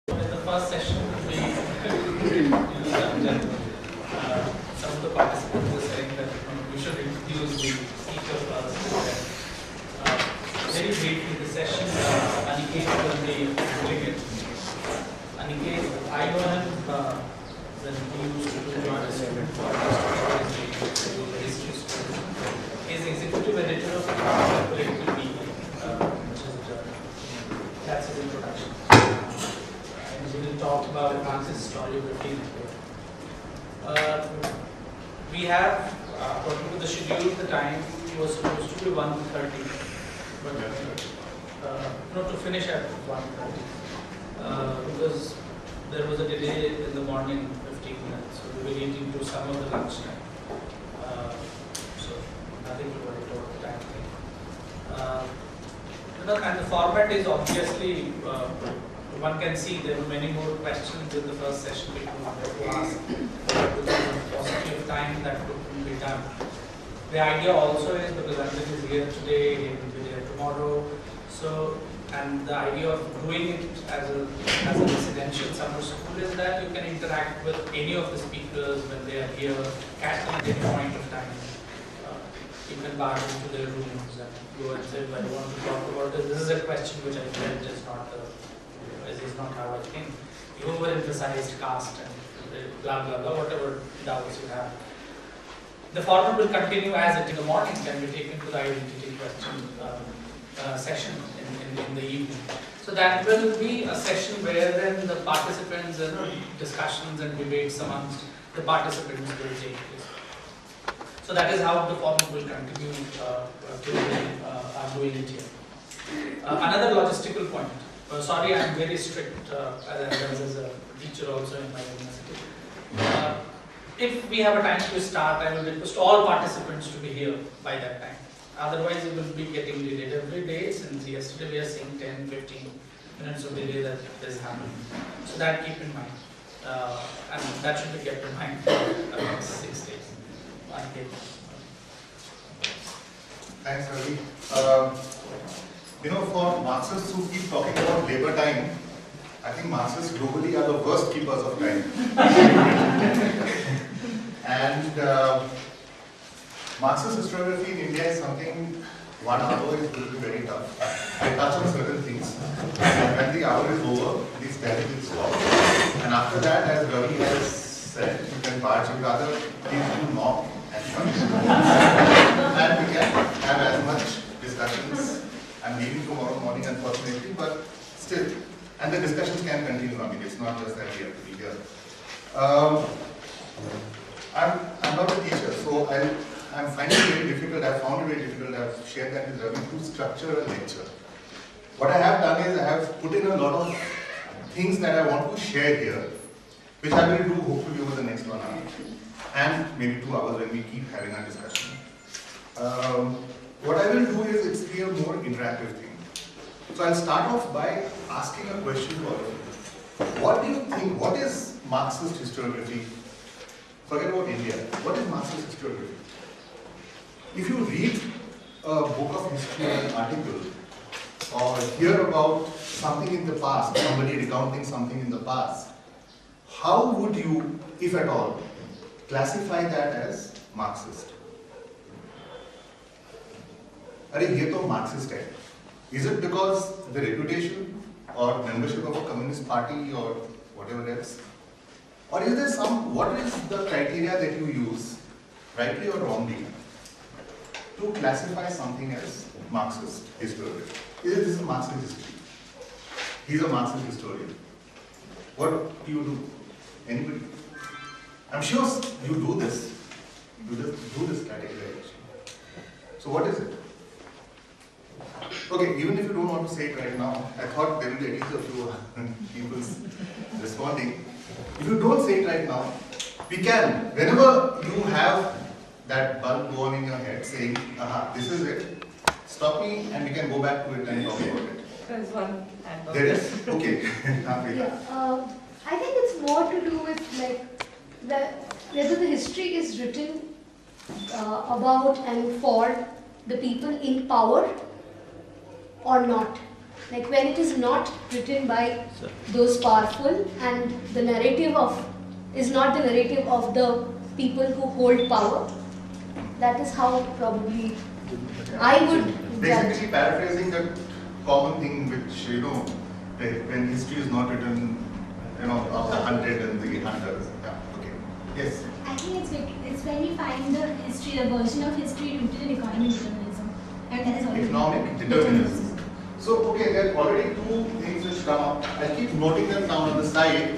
In the first session, we some of the participants were saying that we should introduce the speaker first. Very briefly, the session, Aniket will be doing it. Aniket, I know him when he used to join us for history school. He is executive editor of Political Media, that's his introduction. We will talk about Marxist historiography. We have, according to the schedule, the time was supposed to be 1:30, but not to finish at 1:30 because there was a delay in the morning, 15 minutes. So we were eating to some of the lunch time. So nothing to worry about the time thing. And the format is obviously. One can see there were many more questions in the first session people wanted to ask. With the paucity of time that couldn't be done. The idea also is because Anand is here today, he will be there tomorrow. So, and the idea of doing it as a residential summer school is that you can interact with any of the speakers when they are here at any point of time. You can barge into their rooms and go and say, well, I want to talk about this. This is a question which I felt is not how I think. You overemphasized caste and blah blah blah, whatever doubts you have. The format will continue as it in the morning can be taken to the identity question session in the evening. So that will be a session where then the participants and discussions and debates amongst the participants will take place. So that is how the format will continue I'm doing it here. Another logistical point. Sorry, I am very strict as a teacher also in my university. If we have a time to start, I will request all participants to be here by that time. Otherwise, it will be getting delayed every day. Since yesterday we are seeing 10, 15 minutes of delay that is happening. So that keep in mind. And that should be kept in mind for about 6 days. Thanks, Ravi. For Marxists who keep talking about labor time, I think Marxists globally are the worst keepers of time. And Marxist historiography in India is something 1 hour is going to be very tough. I touch on certain things. And when the hour is over, these dialogue will stop. And after that, as Ravi has said, you can barge in rather people knock and shut. And we can have as much discussions. I'm leaving tomorrow morning, unfortunately, but still, and the discussions can continue. I mean, it's not just that we have to be here. I'm not a teacher, so I'm finding it very difficult. I found it very difficult. I've shared that with Ravi to structure a lecture. What I have done is I have put in a lot of things that I want to share here, which I will do hopefully over the next 1 hour, and maybe 2 hours when we keep having our discussion. What I will do is it's be a more interactive thing. So I'll start off by asking a question to all of you. What do you think, what is Marxist historiography? Forget about India. What is Marxist historiography? If you read a book of history, an article, or hear about something in the past, somebody recounting something in the past, how would you, if at all, classify that as Marxist? अरे ये तो Marxist है. Is it because the reputation or membership of a communist party or whatever else? Or is there what is the criteria that you use, rightly or wrongly, to classify something as Marxist historian? This is Marxist history. He's a Marxist historian. What do you do? Anybody? I'm sure you do this. You just do this categorization. So what is it? Okay, even if you don't want to say it right now, I thought there will be at least a few people responding. If you don't say it right now, we can. Whenever you have that bulb go on in your head saying, aha, this is it, stop me and we can go back to it and talk about it. There's one hand. There is? Okay. I think it's more to do with whether the history is written about and for the people in power or not. like when it is not written by those powerful and the narrative of is not the narrative of the people who hold power. That is how probably I would judge. Basically paraphrasing the common thing which, when history is not written, of the hunted and the hunters. Yeah, okay. Yes. I think it's when we find the history, the version of history rooted in economic determinism. And that is already Economic determinism. So, okay, there are already two things which come up. I'll keep noting them down on the side.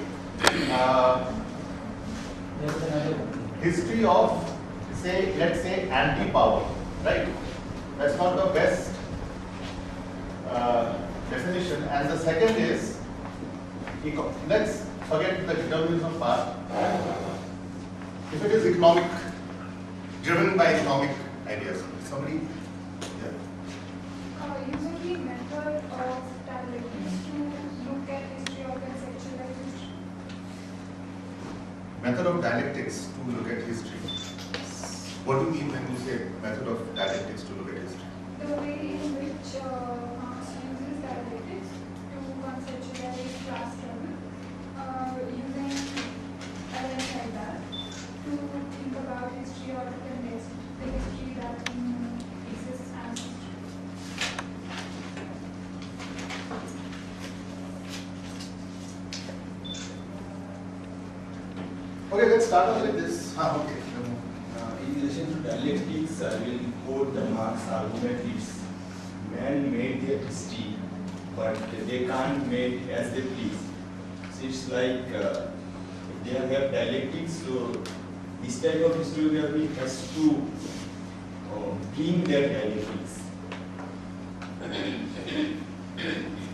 History of, let's say, anti-power, right? That's not the best definition. And the second is, let's forget the determinism part. If it is economic, driven by economic ideas, somebody, yeah. Using the method of dialectics to look at history or conceptualize history. Method of dialectics to look at history. What do you mean when you say method of dialectics to look at history? The way in which Marx uses dialectics to conceptualize class struggle, using elements like that to think about history or to condense the history that exists as history. Okay, let's start off with this. Okay. In relation to dialectics, I will quote the Marx argument. It's man made their history, but they can't make as they please. So it's like they have dialectics, so this type of historiography has to bring their dialectics.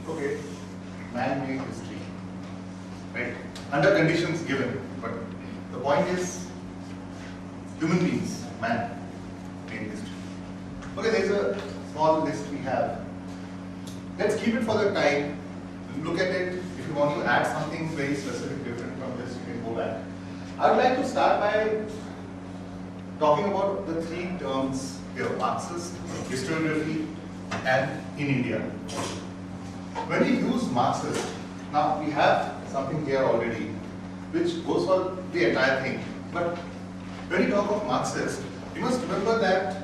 Okay. Man-made history. Right? Under conditions given. But the point is, human beings, man, made history. Okay, there's a small list we have. Let's keep it for the time. Look at it. If you want to add something very specific, different from this, you can go back. I would like to start by talking about the three terms here: Marxist, historiography, and in India. When we use Marxist, now we have something here already, which goes for the entire thing. But when we talk of Marxist, you must remember that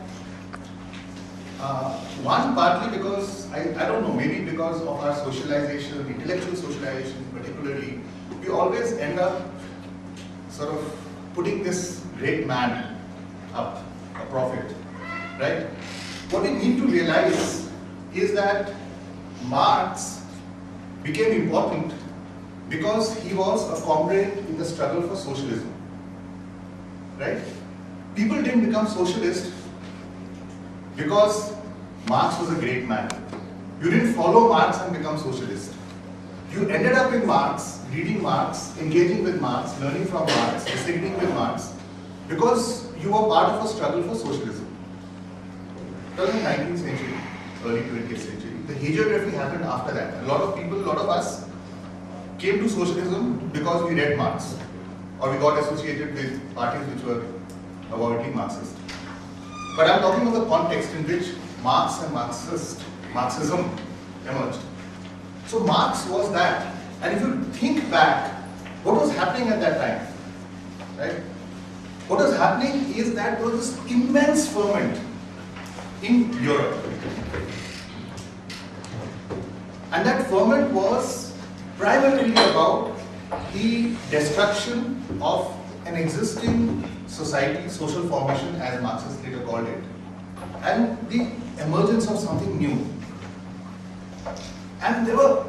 one, partly because, I don't know, maybe because of our socialization, intellectual socialization particularly, we always end up sort of putting this great man up, a prophet, right? What we need to realize is that Marx became important because he was a comrade in the struggle for socialism, right? People didn't become socialist because Marx was a great man. You didn't follow Marx and become socialist. You ended up in Marx, reading Marx, engaging with Marx, learning from Marx, disagreeing with Marx, because you were part of a struggle for socialism. It was in the 19th century, early 20th century. The hagiography happened after that. A lot of people, a lot of us came to socialism because we read Marx, or we got associated with parties which were overtly Marxist. But I'm talking of the context in which Marx and Marxism emerged. So Marx was that. And if you think back, what was happening at that time? Right? What was happening is that there was this immense ferment in Europe. And that ferment was primarily about the destruction of an existing society, social formation, as Marxists later called it, and the emergence of something new. And there were,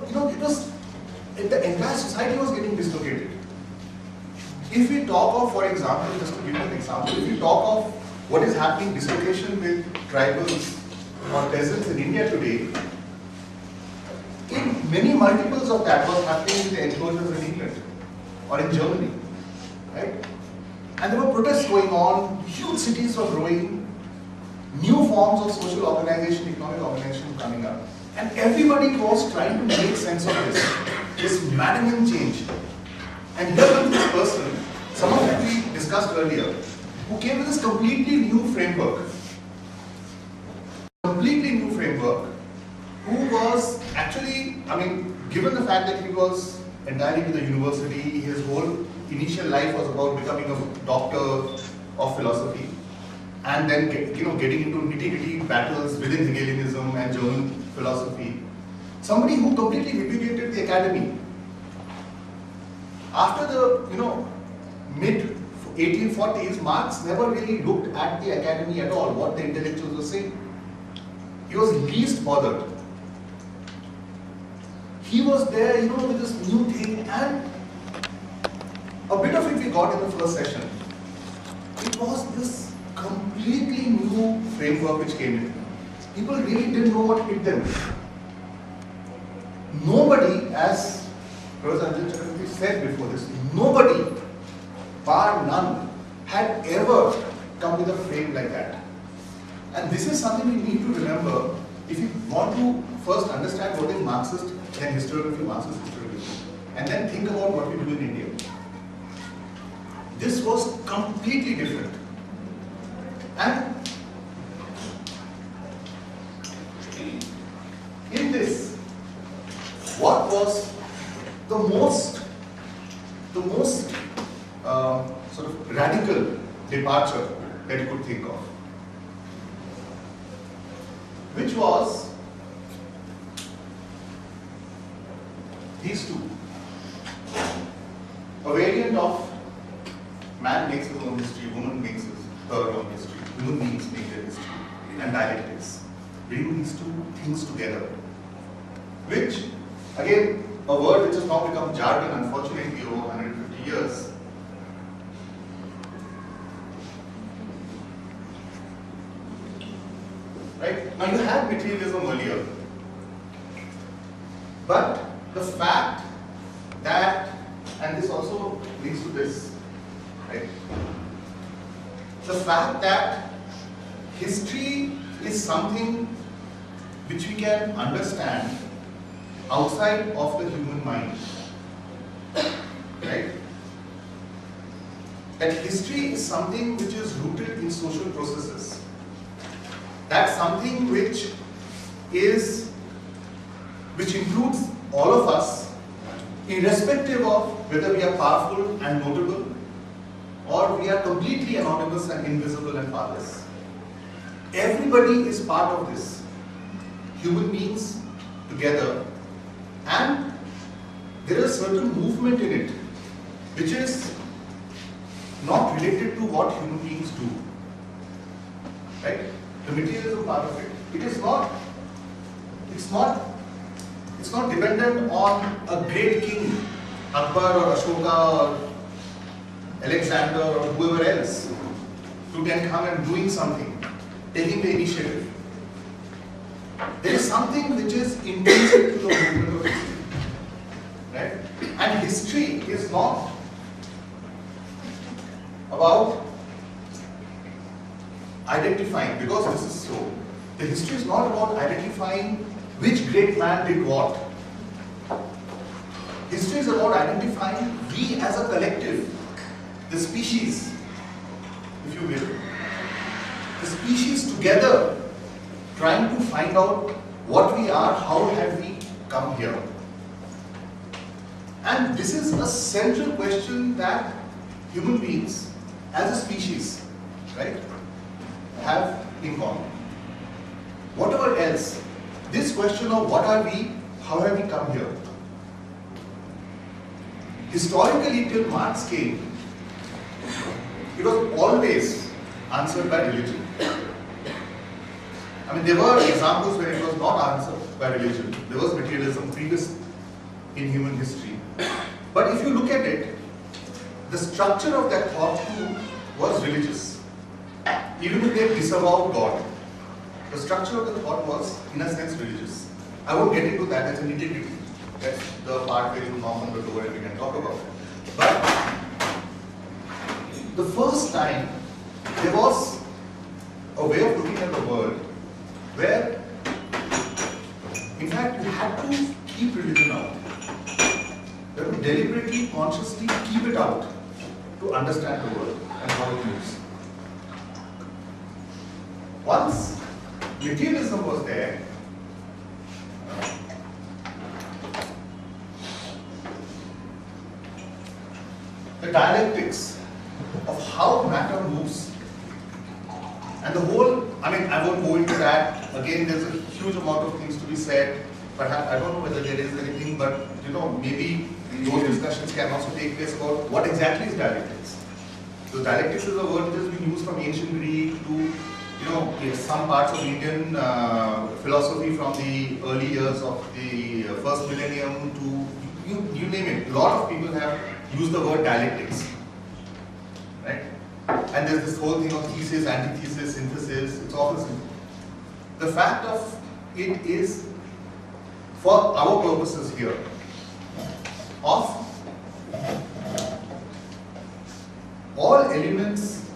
the entire society was getting dislocated. If we talk of, for example, just to give you an example, if we talk of what is happening, dislocation with tribals or peasants in India today, in many multiples of that was happening with the enclosures in England or in Germany, right? And there were protests going on, huge cities were growing, new forms of social organization, economic organization coming up. And everybody was trying to make sense of this maddening change. And here comes this person, someone that we discussed earlier, who came with this completely new framework. Completely new framework, who was actually, I mean, given the fact that he was entirely to the university, his whole initial life was about becoming a doctor of philosophy, and then getting into nitty-gritty battles within Hegelianism and German philosophy. Somebody who completely repudiated the academy. After the mid 1840s, Marx never really looked at the academy at all, what the intellectuals were saying. He was least bothered. He was there, with this new thing, and a bit of it we got in the first session. It was this completely new framework which came in. People really didn't know what hit them. Nobody, as Professor Anjan Chakravarti said before this, nobody, bar none, had ever come with a frame like that. And this is something we need to remember if you want to first understand what is Marxist, then historiography, Marxist historiography, and then think about what we do in India. This was completely different. And in this, what was the most sort of radical departure that you could think of? Which was these two. A variant of man makes his own history, woman makes her own history, human beings make their history, and dialectics. Bring these two things together. Which, again, a word which has now become jargon, unfortunately, over 150 years. Right? Now you had materialism earlier, but the fact that, and this also leads to this, right? The fact that history is something which we can understand outside of the human mind, right? That history is something which is rooted in social processes. That's something which includes all of us, irrespective of whether we are powerful and notable, or we are completely anonymous and invisible and powerless. Everybody is part of this. Human beings together. And there is a certain movement in it which is not related to what human beings do. Right? The materialism part of it. It's not dependent on a great king, Akbar or Ashoka or Alexander or whoever else, to then come and doing something, taking the initiative. There is something which is intrinsic to the movement of history. Right? And history is not about identifying, because this is so. The history is not about identifying which great man did what. History is about identifying we as a collective, the species, if you will. The species together trying to find out what we are, how have we come here. And this is a central question that human beings as a species, right, have in common. Whatever else, this question of what are we, how have we come here? Historically, till Marx came, it was always answered by religion. I mean, there were examples where it was not answered by religion. There was materialism previous in human history. But if you look at it, the structure of that thought too was religious. Even if they disavowed God, the structure of the thought was, in a sense, religious. I won't get into that as an nitty-gritty. That's the part where you knock on the door and we can talk about it. But the first time, there was a way of looking at the world where, in fact, you had to keep religion out. You have to deliberately, consciously keep it out to understand the world and how it moves. Once materialism was there, the dialectics of how matter moves. And the whole, I mean, I won't go into that. Again, there's a huge amount of things to be said. Perhaps, I don't know whether there is anything, but maybe those discussions can also take place about what exactly is dialectics. So dialectics is a word that has been used from ancient Greek to, some parts of Indian philosophy from the early years of the first millennium to, you name it. A lot of people have used the word dialectics, right? And there's this whole thing of thesis, antithesis, synthesis, it's all the same. The fact of it is, for our purposes here, of all elements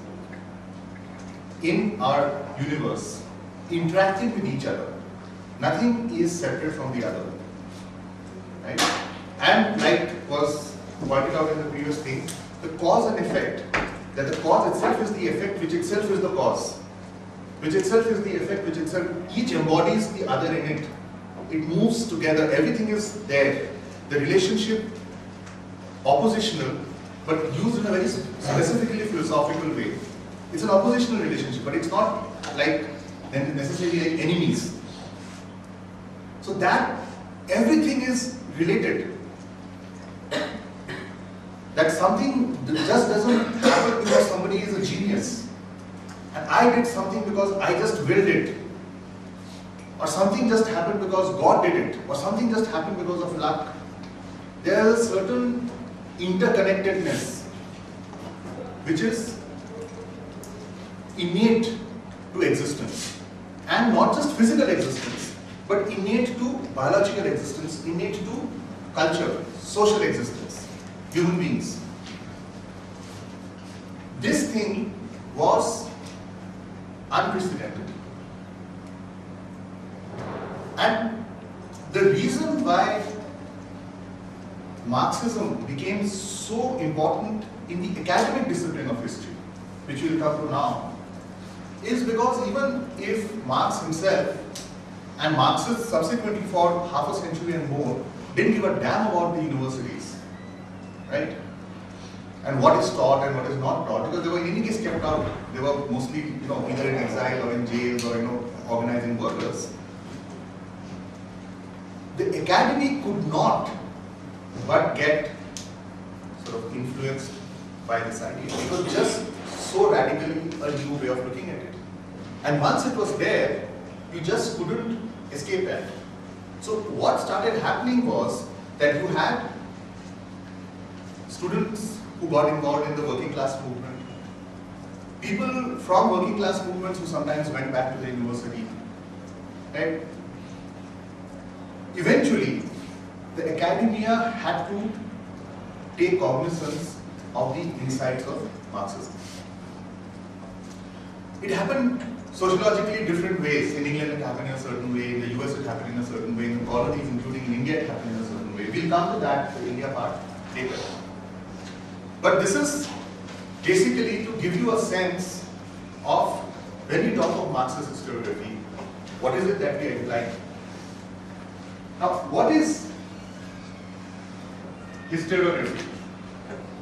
in our universe interacting with each other. Nothing is separate from the other. Right? And like was pointed out in the previous thing, the cause and effect, that the cause itself is the effect, which itself is the cause, which itself is the effect, which itself, each embodies the other in it. It moves together, everything is there. The relationship, oppositional, but used in a very specifically philosophical way. It's an oppositional relationship, but it's not like necessarily like enemies. So that everything is related. That something just doesn't happen because somebody is a genius. And I did something because I just willed it. Or something just happened because God did it. Or something just happened because of luck. There is a certain interconnectedness which is innate to existence. And not just physical existence, but innate to biological existence, innate to culture, social existence, human beings. This thing was unprecedented. And the reason why Marxism became so important in the academic discipline of history, which we will come to now, is because even if Marx himself and Marxists subsequently for half a century and more didn't give a damn about the universities, right? And what is taught and what is not taught, because they were in any case kept out. They were mostly, either in exile or in jails or, organizing workers. The academy could not but get sort of influenced by this idea. It was just so radically a new way of looking at it. And once it was there, you just couldn't escape that. So what started happening was that you had students who got involved in the working class movement, people from working class movements who sometimes went back to the university, right? Eventually, the academia had to take cognizance of the insights of Marxism. It happened sociologically different ways. In England it happened in a certain way, in the US it happened in a certain way, in the colonies including in India it happened in a certain way. We'll come to that, the India part, later. But this is basically to give you a sense of, when we talk of Marxist historiography, what is it that we are implying? Now, what is historiography?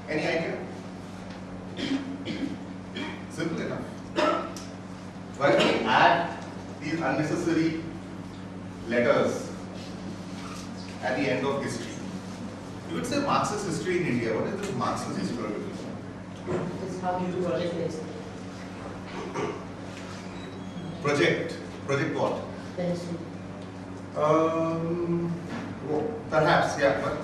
Any idea? Simple enough. Why do we add these unnecessary letters at the end of history? You would say Marxist history in India. What is this Marxist historiography? This is how you do project based. Project. Project what? The history. Perhaps, yeah. But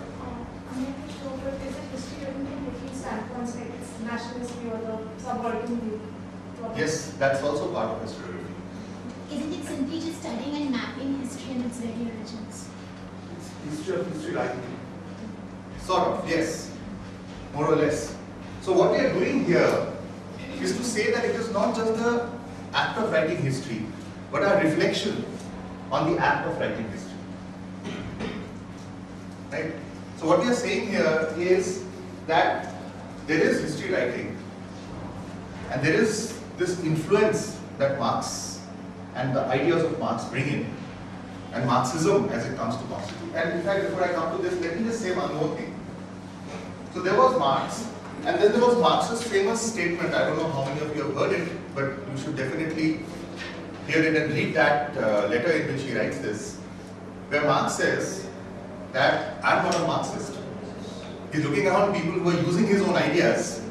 I'm not sure, but is it history written from different standpoints, like it's national history or the subaltern view? yes, that's also part of historiography. Isn't it simply just studying and mapping history and its very origins? It's history of history writing. Sort of, yes. More or less. So what we are doing here is to say that it is not just the act of writing history, but a reflection on the act of writing history. Right? So what we are saying here is that there is history writing and there is this influence that Marx and the ideas of Marx bring in, and Marxism as it comes to constitute. And in fact, before I come to this, let me just say one more thing. So there was Marx, And then there was Marx's famous statement, I don't know how many of you have heard it, but you should definitely hear it and read that letter in which he writes this, where Marx says that I'm not a Marxist. He's looking around people who are using his own ideas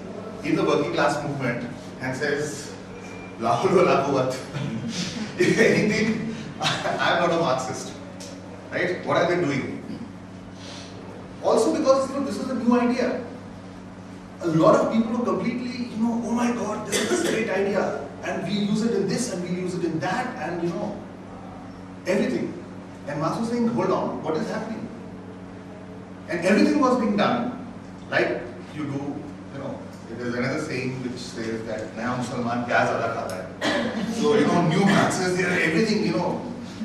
in the working class movement and says, Lahul Lakuvat. If anything, I'm not a Marxist. Right? What are they doing? Also because this is a new idea. A lot of people are completely, oh my God, this is a great idea. And we use it in this and we use it in that and everything. And Marx was saying, hold on, what is happening? And everything was being done like you do, There's another saying which says that Naya Musalman kya zyada khata hai. So, new Marxists, everything,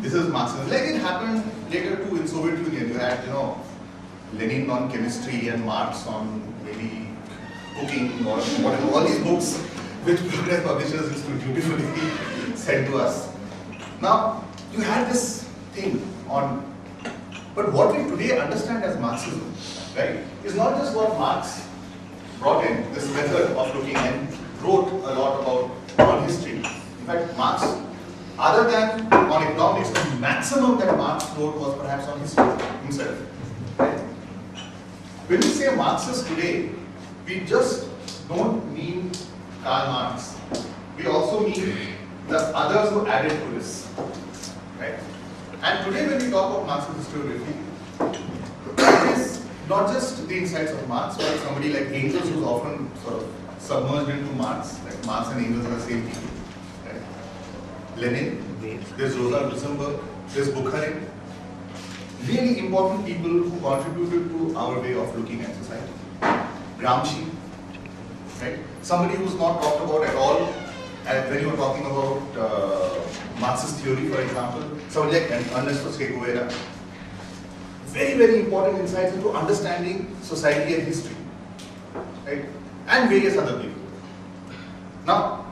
this is Marxism. Like it happened later too in Soviet Union. You had, Lenin on chemistry and Marx on maybe cooking or whatever, all these books which progress publishers used to beautifully send to us. Now, you had this thing on, but what we today understand as Marxism, right, is not just what Marx brought in, this method of looking and wrote a lot about on history. In fact, Marx, other than on economics, the maximum that Marx wrote was perhaps on history himself. Right? When we say Marxist today, we just don't mean Karl Marx. We also mean the others who added to this. Right? And today when we talk about Marxist historiography, it is not just the insights of Marx, but somebody like Engels who's often sort of submerged into Marx, like Marx and Engels are the same people. Right? Lenin, there's Rosa Luxemburg, there's Bukharin. Really important people who contributed to our way of looking at society. Gramsci, right? Somebody who's not talked about at all when you were talking about Marxist theory, for example, somebody like Ernesto Che Guevara. Very, very important insights into understanding society and history, right? And various other people. Now,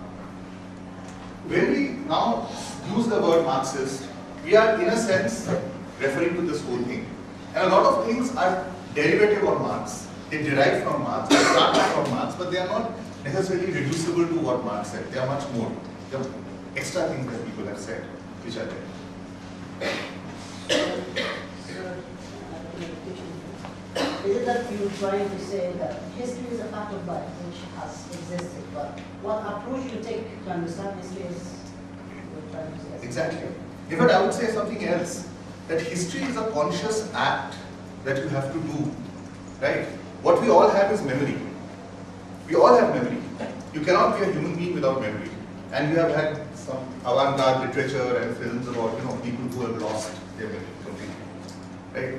when we now use the word Marxist, we are in a sense referring to this whole thing. And a lot of things are derivative of Marx. They derive from Marx, they start from Marx, but they are not necessarily reducible to what Marx said. They are much more. There are extra things that people have said, which are there. Is it that you're trying to say that history is a fact of life which has existed, but what approach you take to understand history is you're trying to say? Exactly. In fact, I would say something else, that history is a conscious act that you have to do, right? What we all have is memory. We all have memory. You cannot be a human being without memory. And you have had some avant-garde literature and films about, people who have lost their memory completely, right?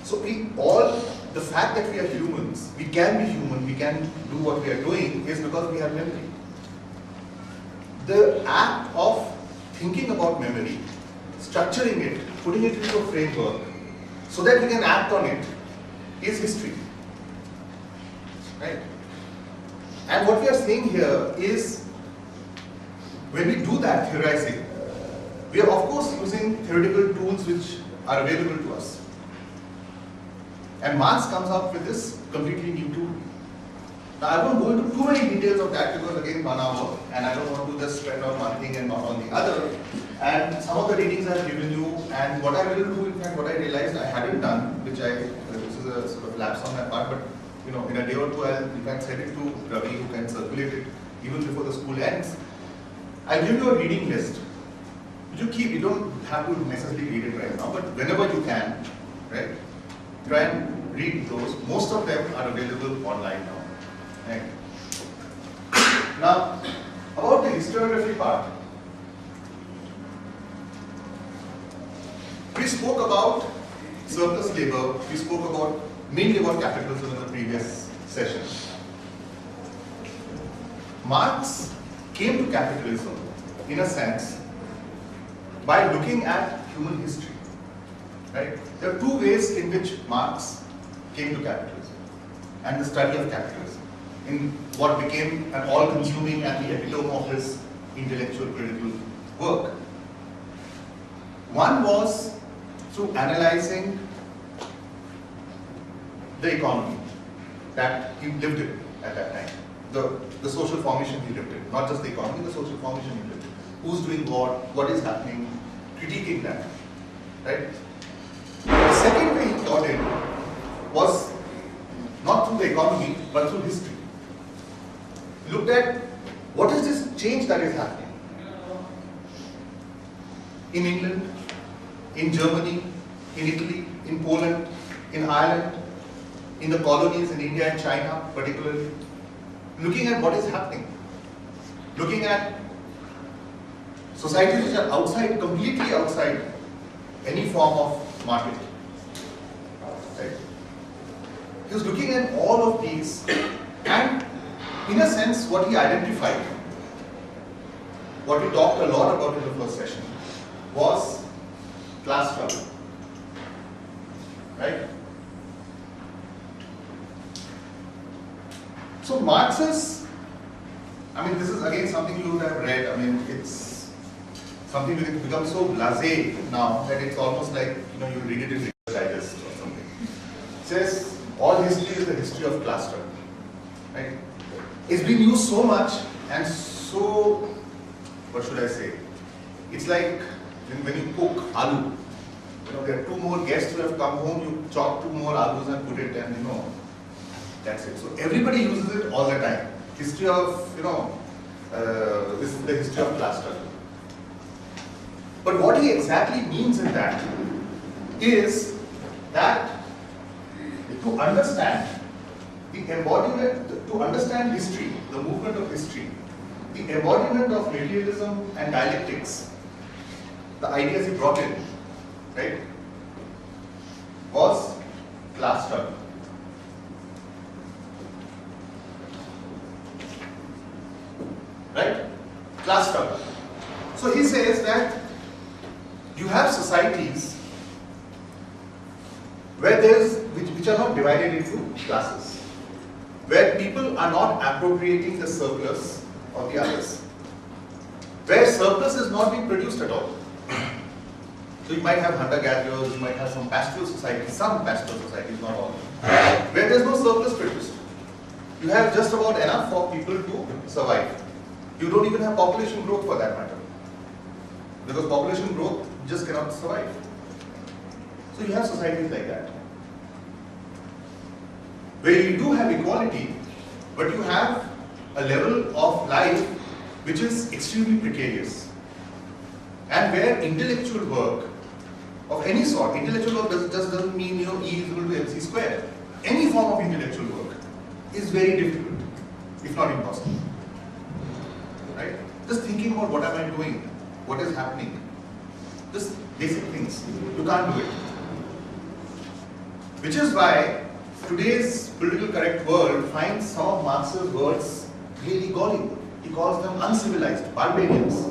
So we all, the fact that we are humans, we can be human, we can do what we are doing is because we have memory. The act of thinking about memory, structuring it, putting it into a framework, so that we can act on it, is history. Right? And what we are saying here is, when we do that theorizing, we are of course using theoretical tools which are available to us. And Marx comes up with this completely new tool. Now I won't go into too many details of that because again 1 hour, and I don't want to just spend on one thing and not on the other. And some of the readings I have given you, and what I will do, in fact, what I realized I hadn't done, which this is a sort of lapse on my part, but in a day or two I'll in fact send it to Ravi who can circulate it even before the school ends. I'll give you a reading list. You don't have to necessarily read it right now, but whenever you can, right? Try and read those. Most of them are available online now. Right? Now, about the historiography part, we spoke about surplus labor, we spoke about mainly about capitalism in the previous session. Marx came to capitalism, in a sense, by looking at human history. Right? There are two ways in which Marx came to capitalism and the study of capitalism, in what became an all-consuming and the epitome of his intellectual critical work. One was through analyzing the economy. that he lived in at that time. The social formation he lived in, not just the economy, the social formation he lived in. Who's doing what is happening, critiquing that, right? The second way he thought it was not through the economy, but through history. He looked at what is this change that is happening in England, in Germany, in Italy, in Poland, in Ireland, in the colonies in India and China particularly. Looking at what is happening, looking at societies which are outside, completely outside any form of market. Right? He was looking at all of these, and in a sense what he identified, what we talked a lot about in the first session, was class struggle. Right? So Marx's, I mean, this is again something you would have read. I mean, it's something that has become so blasé now that it's almost like, you read it in Reader's Digest or something. It says all history is the history of class struggle. Right? It's been used so much and so, what should I say? It's like when you cook aloo. There are 2 more guests who have come home, you chop 2 more alus and put it, and that's it. So everybody uses it all the time. History of, this is the history of class struggle. But what he exactly means in that is that to understand the embodiment, to understand history, the movement of history, the embodiment of materialism and dialectics, the ideas he brought in, right, was class struggle. Right? Class struggle. So he says that you have societies where which are not divided into classes, where people are not appropriating the surplus of the others, where surplus is not being produced at all. So you might have hunter-gatherers, you might have some pastoral societies, not all, where there is no surplus produced. You have just about enough for people to survive. You don't even have population growth for that matter, because population growth just cannot survive. So you have societies like that, where you do have equality, but you have a level of life which is extremely precarious, and where intellectual work of any sort, intellectual work just doesn't mean E is equal to MC square. Any form of intellectual work is very difficult, if not impossible. Right? Just thinking about what am I doing, what is happening, just basic things, you can't do it. Which is why today's political correct world finds some of Marx's words really galling. He calls them uncivilized, barbarians.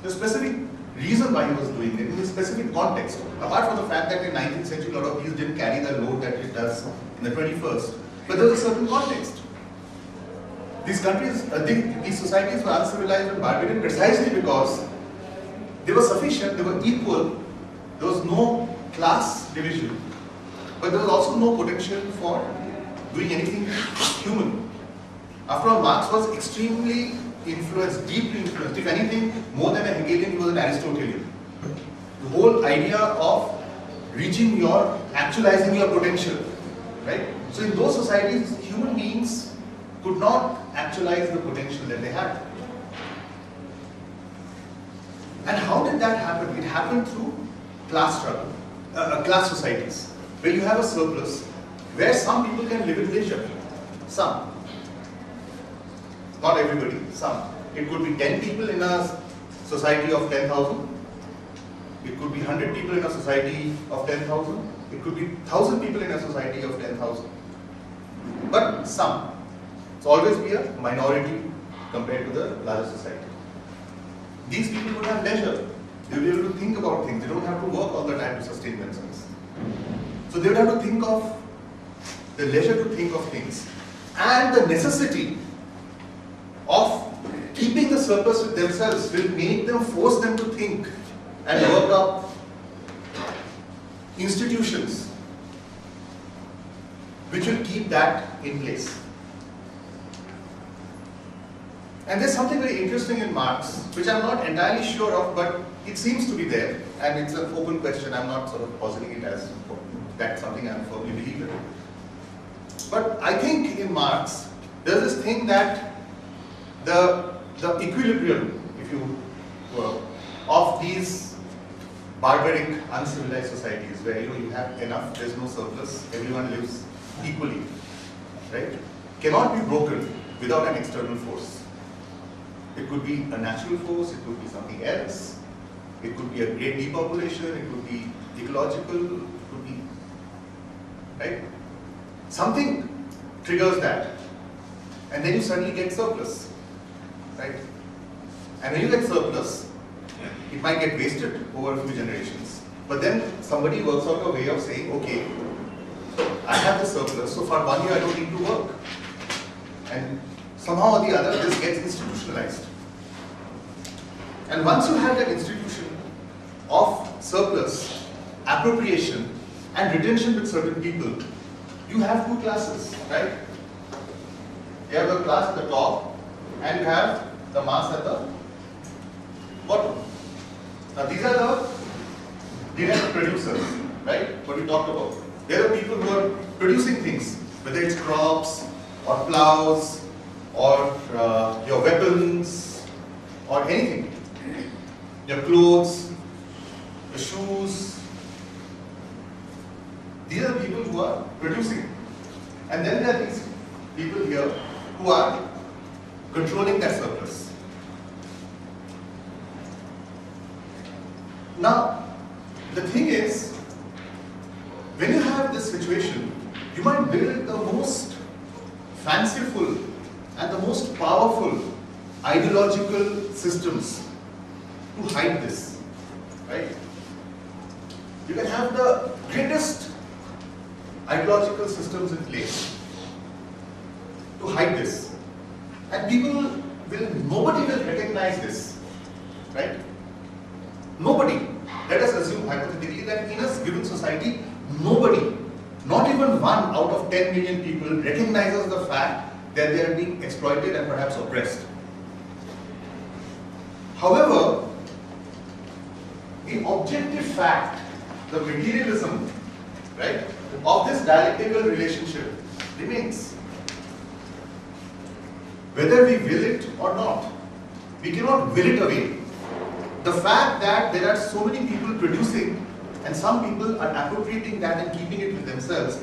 The specific reason why he was doing it, in the specific context, apart from the fact that in the 19th century a lot of these didn't carry the load that it does in the 21st, but there was a certain context. These countries, these societies were uncivilized and barbarian precisely because they were sufficient, they were equal, there was no class division, but there was also no potential for doing anything human. After all, Marx was extremely influenced, deeply influenced. If anything, more than a Hegelian, he was an Aristotelian. The whole idea of actualizing your potential, right? So in those societies, human beings could not actualize the potential that they had. And how did that happen? It happened through class struggle, class societies, where you have a surplus, where some people can live in leisure. Some. Not everybody, some. It could be 10 people in a society of 10,000. It could be 100 people in a society of 10,000. It could be 1,000 people in a society of 10,000. But some. It's always be a minority compared to the larger society. These people would have leisure. They will be able to think about things. They don't have to work all the time to sustain themselves. So they would have to think of the leisure to think of things. And the necessity of keeping the surplus with themselves will make them, force them to think and work up institutions which will keep that in place. And there's something very interesting in Marx, which I'm not entirely sure of, but it seems to be there, and it's an open question. I'm not sort of positing it as that's something I firmly believe in. But I think in Marx, there's this thing that the equilibrium, if you will, of these barbaric, uncivilized societies where you have enough, there's no surplus, everyone lives equally, right? Cannot be broken without an external force. It could be a natural force, it could be something else, it could be a great depopulation, it could be ecological, it could be, right? Something triggers that, and then you suddenly get surplus, right? And when you get surplus, it might get wasted over a few generations, but then somebody works out a way of saying, okay, I have the surplus, so for 1 year I don't need to work. And somehow or the other, this gets institutionalized. And once you have that institution of surplus, appropriation, and retention with certain people, you have two classes, right? You have the class at the top, and you have the mass at the bottom. Now these are the direct producers, right? What we talked about. They are the people who are producing things, whether it's crops, or plows, or your weapons, or anything. Your clothes, your shoes. These are the people who are producing. And then there are these people here who are controlling that surplus. Now, the thing is, when you have this situation, you might build the most fanciful and the most powerful ideological systems to hide this, right? You can have the greatest ideological systems in place to hide this, and nobody will recognize this, right? Nobody. Let us assume hypothetically that in a given society, nobody, not even 1 out of 10 million people, recognizes the fact that they are being exploited and perhaps oppressed. However, the objective fact, the materialism, right, of this dialectical relationship remains. Whether we will it or not, we cannot will it away. The fact that there are so many people producing and some people are appropriating that and keeping it with themselves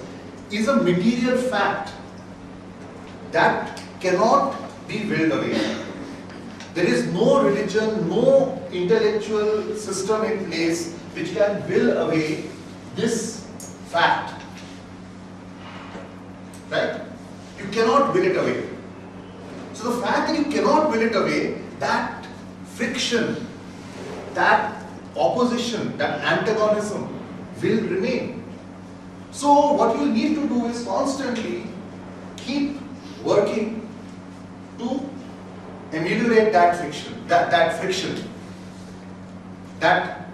is a material fact that cannot be willed away. There is no religion, no intellectual system in place which can will away this fact. Right? You cannot will it away. So the fact that you cannot will it away, that friction, that opposition, that antagonism will remain. So what you need to do is constantly keep working to ameliorate that friction, that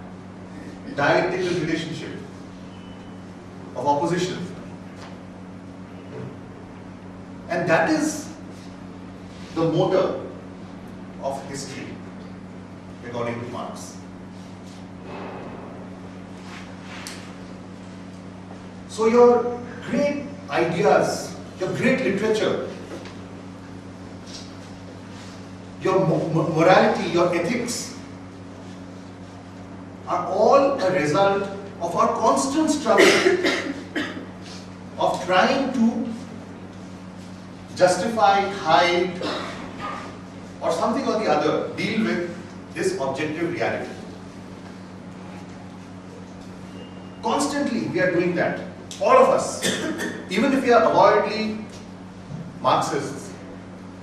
dialectical relationship of opposition. And that is the motor of history, according to Marx. So your great ideas, your great literature, your morality, your ethics are all a result of our constant struggle of trying to justify, hide, or something or the other, deal with this objective reality. Constantly we are doing that, all of us. Even if we are avowedly Marxists,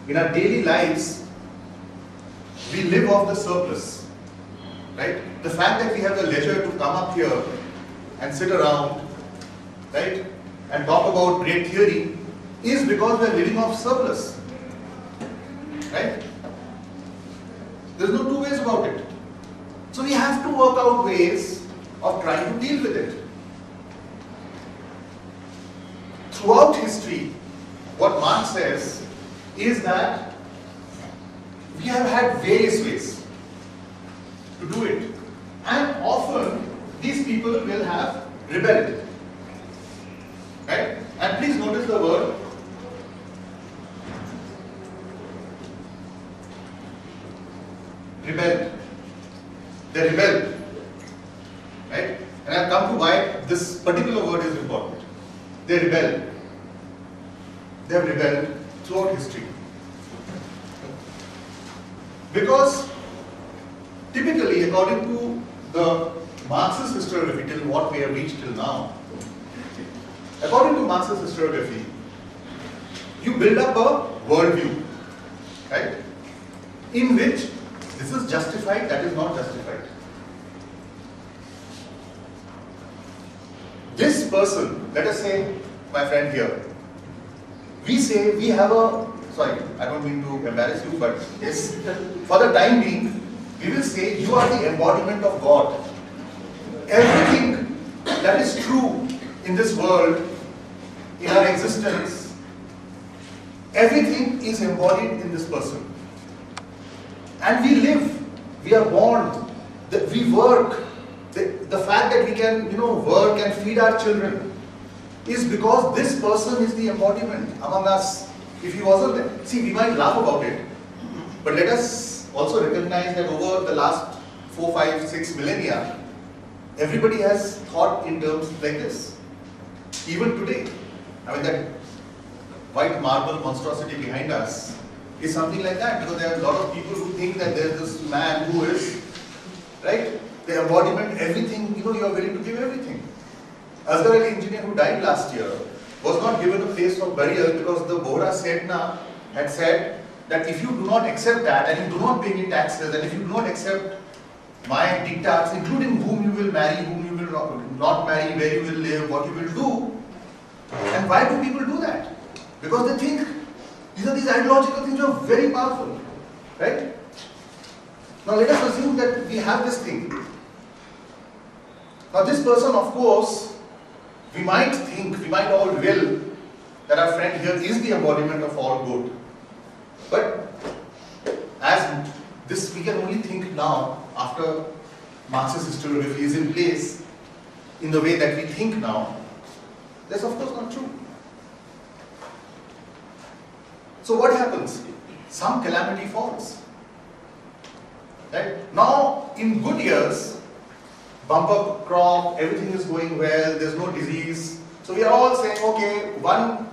in our daily lives, we live off the surplus, right? The fact that we have the leisure to come up here and sit around, right, and talk about great theory is because we are living off surplus, right? There's no two ways about it. So we have to work out ways of trying to deal with it. throughout history, what Marx says is that we have had various ways to do it. And often these people will have rebelled. Right? And please notice the word rebelled. They rebelled. Right? And I'll come to why this particular word is important. They rebelled. They have rebelled throughout history. Because typically, according to the Marxist historiography, till what we have reached till now, according to Marxist historiography, you build up a worldview, right? In which this is justified, that is not justified. This person, let us say, my friend here, we say we have a, sorry, I don't mean to embarrass you, but yes, for the time being, we will say you are the embodiment of God. Everything that is true in this world, in our existence, everything is embodied in this person. And we live, we are born, we work. The fact that we can, work and feed our children is because this person is the embodiment among us. If he wasn't there, see, we might laugh about it, but let us also recognize that over the last 4, 5, 6 millennia, everybody has thought in terms like this. Even today, I mean, that white marble monstrosity behind us is something like that, because there are a lot of people who think that there's this man who is, right, the embodiment, everything, you are willing to give everything. Asghar Ali engineer who died last year was not given a place of burial because the Bohra Setna had said that if you do not accept that, and you do not pay me taxes, and if you do not accept my diktats, including whom you will marry, whom you will not marry, where you will live, what you will do. And why do people do that? Because they think these ideological things are very powerful, right? Now let us assume that we have this thing. Now this person, of course, we might think, we might all will, that our friend here is the embodiment of all good. But as this we can only think now, after Marxist historiography is in place, in the way that we think now, that's of course not true. So what happens? Some calamity falls. Right? Now, in good years, bumper crop, everything is going well, there's no disease. So we are all saying, okay, one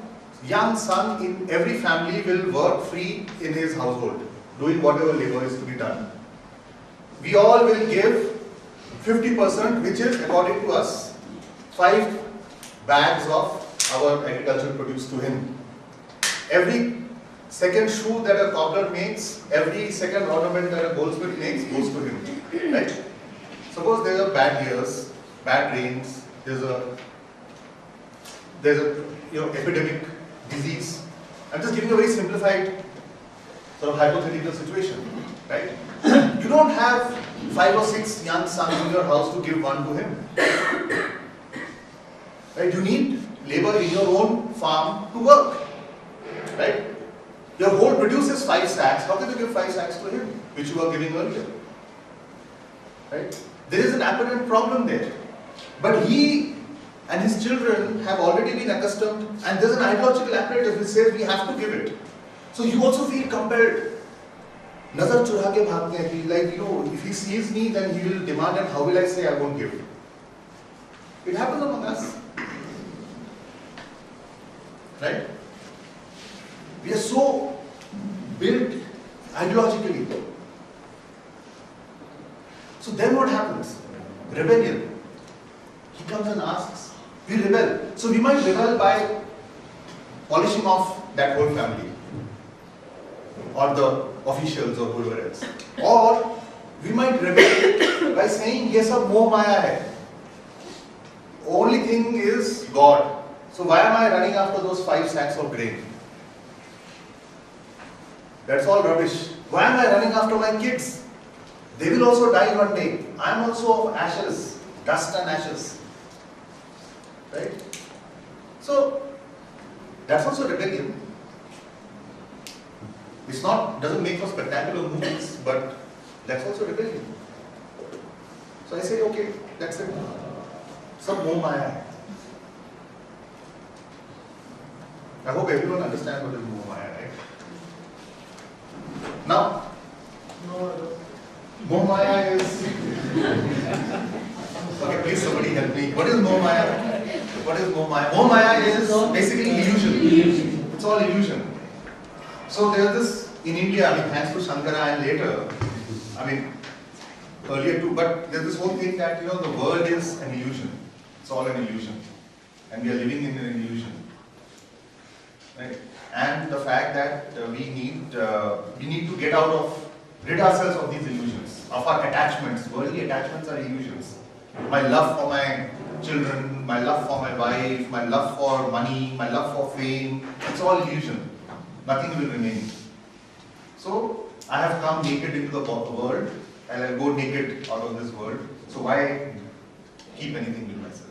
young son in every family will work free in his household, doing whatever labor is to be done. We all will give 50%, which is, according to us, 5 bags of our agricultural produce to him. Every second shoe that a cobbler makes, every second ornament that a goldsmith makes goes to him. Right? Suppose there are bad years, bad rains, there's a epidemic disease. I'm just giving a very simplified sort of hypothetical situation, right? You don't have 5 or 6 young sons in your house to give one to him. Right? You need labor in your own farm to work. Right? Your whole produce is 5 sacks. How can you give 5 sacks to him, which you were giving earlier? Right? There is an apparent problem there. But he and his children have already been accustomed, and there's an ideological apparatus which says we have to give it. So you also feel compelled. Nazar chura ke bhagte hain, like, if he sees me, then he will demand, and how will I say I won't give? It happens among us. Right? We are so built ideologically. So then what happens? Rebellion. He comes and asks. We rebel. So we might rebel by polishing off that whole family, or the officials, or whoever else. Or we might rebel by saying, yes, ab moh maya hai. Only thing is God. So why am I running after those 5 sacks of grain? That's all rubbish. Why am I running after my kids? They will also die one day. I am also of ashes, dust and ashes. Right? So, That's also rebellion. It's not, doesn't make for spectacular movies, but that's also rebellion. So I say, okay, that's it. Some Moh Maya hai. I hope everyone understands what is Moh Maya, right? Now, Moh Maya is. Okay, please somebody help me. What is Moh Maya? What is Moh Maya? Moh Maya is basically illusion. It's all illusion. So there's this in India, I mean, thanks to Shankara and later, I mean, earlier too, but there's this whole thing that, you know, the world is an illusion. It's all an illusion. And we are living in an illusion. Right? And the fact that we need to get out of, rid ourselves of these illusions, of our attachments. Worldly attachments are illusions. My love for my children, my love for my wife, my love for money, my love for fame, it's all illusion. Nothing will remain. So, I have come naked into the world and I'll go naked out of this world. So why keep anything with myself?